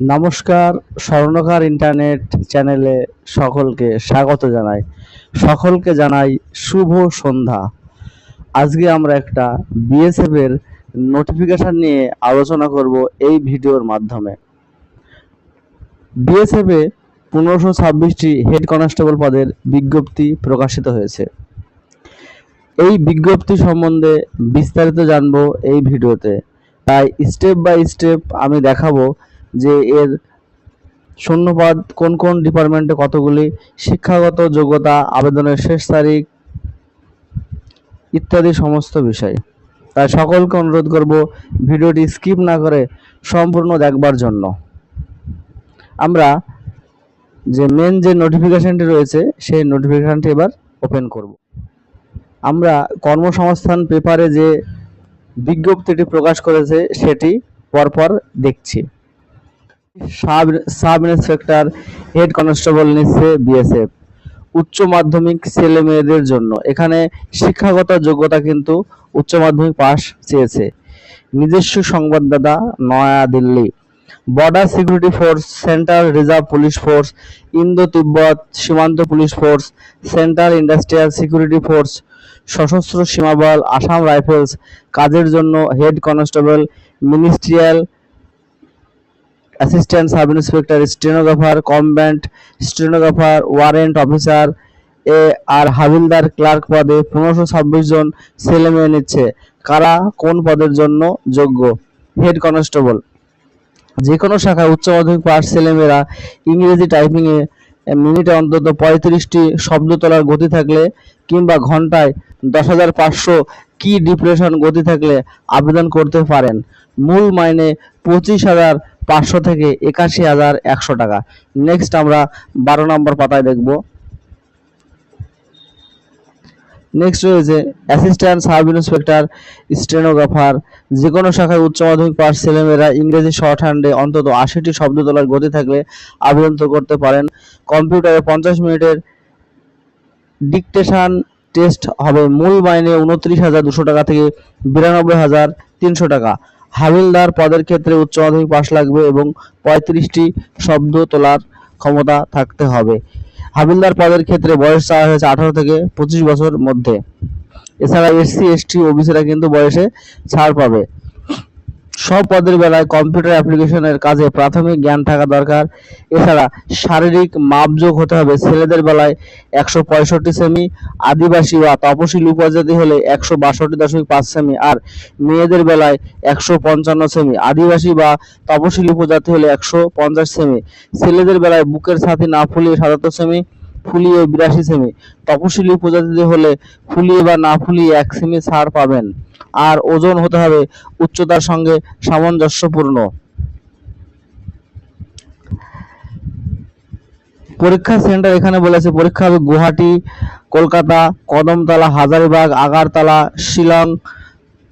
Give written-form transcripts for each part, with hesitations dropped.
নমস্কার, স্বর্ণকার ইন্টারনেট চ্যানেলে সকলকে স্বাগত জানাই। সকলকে জানাই শুভ সন্ধ্যা। আজকে আমরা একটা বিএসএফ এর নোটিফিকেশন নিয়ে আলোচনা করব এই ভিডিওর মাধ্যমে। বিএসএফ এ 1526টি হেড কনস্টেবল পদের বিজ্ঞপ্তি প্রকাশিত হয়েছে। এই বিজ্ঞপ্তি সম্বন্ধে বিস্তারিত জানবো এই ভিডিওতে, তাই স্টেপ বাই স্টেপ আমি দেখাবো যে এর শূন্যপদ কোন কোন ডিপার্টমেন্টে কতগুলি, শিক্ষাগত যোগ্যতা, আবেদনের শেষ তারিখ ইত্যাদি সমস্ত বিষয়। তাই সকলকে অনুরোধ করব ভিডিওটি স্কিপ না করে সম্পূর্ণ দেখবার জন্য। আমরা যে মেন যে নোটিফিকেশনটি রয়েছে সেই নোটিফিকেশনটি এবার ওপেন করব। আমরা কর্মসংস্থান পেপারে যে বিজ্ঞপ্তিটি প্রকাশ করেছে সেটি পরপর দেখছি। সাব ইন্সপেক্টর হেড কনস্টেবল নিচ্ছে বিএসএফ, উচ্চ মাধ্যমিক ছেলে মেয়েদের জন্য। এখানে শিক্ষাগত যোগ্যতা কিন্তু উচ্চ মাধ্যমিক পাস চেয়েছে। নিজস্ব সংবাদদাতা New Delhi. Border security force, central reserve police force, Indo Tibet সীমান্ত police force, central industrial security force, সশস্ত্র সীমাবল, আসাম রাইফেলস কাজের জন্য head constable, ministerial assistant sub inspector, stenographer, combat stenographer, warrant officer আর হাবিলদার ক্লার্ক পদে 1526 জন ছেলে মেয়ে নিচ্ছে। কারা কোন পদের জন্য যোগ্য? Head constable. যে কোনো শাখায় উচ্চ মাধ্যমিক পাস ছেলেমেয়েরা ইংরেজি টাইপিংয়ে মিনিটে অন্তত 35টি শব্দ তোলার গতি থাকলে কিংবা ঘন্টায় 10,500 কি ডিপ্রেশন গতি থাকলে আবেদন করতে পারেন। মূল মাইনে 25,500 থেকে 81,100 টাকা। নেক্সট আমরা 12 নম্বর পাতায় দেখব। নেক্সট রয়েছে অ্যাসিস্ট্যান্ট সাব ইন্সপেক্টর স্টেনোগ্রাফার। যে কোনো শাখায় উচ্চ মাধ্যমিক পাস ছেলেমেয়েরা ইংরেজি শর্ট হ্যান্ডে অন্তত 80টি শব্দ তোলার গতি থাকলে আবেদন করতে পারেন। কম্পিউটারে 50 মিনিটের ডিকটেশন টেস্ট হবে। মূল মাইনে 29,200 টাকা থেকে 92,300 টাকা। হাবিলদার পদের ক্ষেত্রে উচ্চ মাধ্যমিক পাস লাগবে এবং 35টি শব্দ তোলার ক্ষমতা থাকতে হবে। হাবিলদার পদের ক্ষেত্রে বয়স চাওয়া হয়েছে 18 থেকে 25 বছর মধ্যে। এছাড়া এসসি এসটি ওবিসিরা কিন্তু বয়সে ছাড় পাবে। সব পদের বেলায় কম্পিউটার অ্যাপ্লিকেশনের কাজে প্রাথমিক জ্ঞান থাকা দরকার। এছাড়া শারীরিক মাপযোগ হতে হবে। ছেলেদের বেলায় 165 সেমি, আদিবাসী বা তপশিলি উপজাতি হলে 162.5 সেমি, আর মেয়েদের বেলায় 155 সেমি, আদিবাসী বা তপশিলি উপজাতি হলে 150 সেমি। ছেলেদের বেলায় বুকের ছাতি না ফুলিয়ে 77 সেমি, ফুলিয়ে 82 সেমি। তপশিলি উপজাতিতে হলে ফুলিয়ে বা না ফুলিয়ে 1 সেমি ছাড় পাবেন। আর ওজন হতে হবে উচ্চতার সঙ্গে সামঞ্জস্যপূর্ণ। পরীক্ষা সেন্টার এখানে বলেছে পরীক্ষা হবে গুয়াহাটি, কলকাতা, কদমতলা, হাজারিবাগ, আগারতলা, শিলং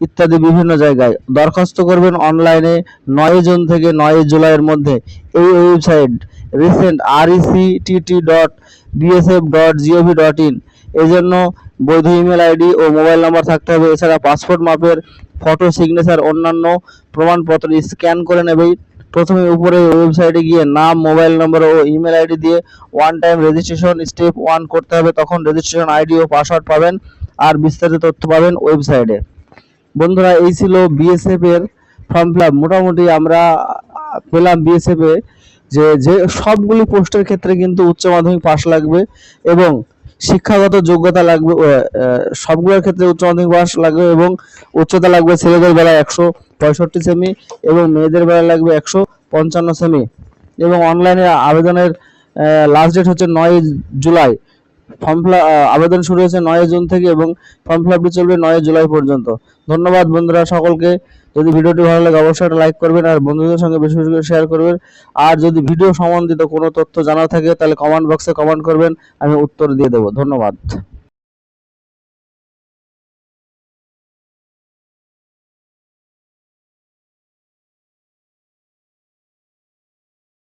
ইত্যাদি বিভিন্ন জায়গায়। দরখাস্ত করবেন অনলাইনে 9 জুন থেকে 9 জুলাইয়ের মধ্যে। এই ওয়েবসাইট রিসেন্ট recent.bsf.gov.in। এই জন্য বৈধ ইমেল আইডি ও মোবাইল নাম্বার থাকতে হবে। এছাড়া পাসপোর্ট মাপের ফটো, সিগনেচার, অন্যান্য প্রমাণপত্র স্ক্যান করে নেবেই। প্রথমে উপরে ওয়েবসাইটে গিয়ে নাম, মোবাইল নম্বর ও ইমেল আইডি দিয়ে ওয়ান টাইম রেজিস্ট্রেশন স্টেপ 1 করতে হবে। তখন রেজিস্ট্রেশন আইডি ও পাসওয়ার্ড পাবেন আর বিস্তারিত তথ্য পাবেন ওয়েবসাইটে। বন্ধুরা, এই ছিল বিএসএফ এর ফর্ম ফিল আপ। মোটামুটি আমরা পেলাম বিএসএফ এ যে সবগুলি পোস্টের ক্ষেত্রে কিন্তু উচ্চ মাধ্যমিক পাস লাগবে এবং শিক্ষাগত যোগ্যতা লাগবে। সবগুলোর ক্ষেত্রে উচ্চ মাধ্যমিক পাস লাগবে এবং উচ্চতা লাগবে ছেলেদের বেলায় 165 সেমি এবং মেয়েদের বেলায় লাগবে 155 সেমি। এবং অনলাইনে আবেদনের লাস্ট ডেট হচ্ছে 9 জুলাই। আবেদন শুরু হয়েছে 9 জুন থেকে এবং ফর্ম ফিল আপটি চলবে 9 জুলাই পর্যন্ত। ধন্যবাদ বন্ধুরা সকলকে। যদি ভিডিওটি ভালো লাগে অবশ্যই একটা লাইক করবেন আর বন্ধুদের সঙ্গে বেশি বেশি করে শেয়ার করবেন। আর যদি ভিডিও সম্বন্ধিত কোনো তথ্য জানা থাকে তাহলে কমেন্ট বক্সে কমেন্ট করবেন, আমি উত্তর দিয়ে দেবো। ধন্যবাদ।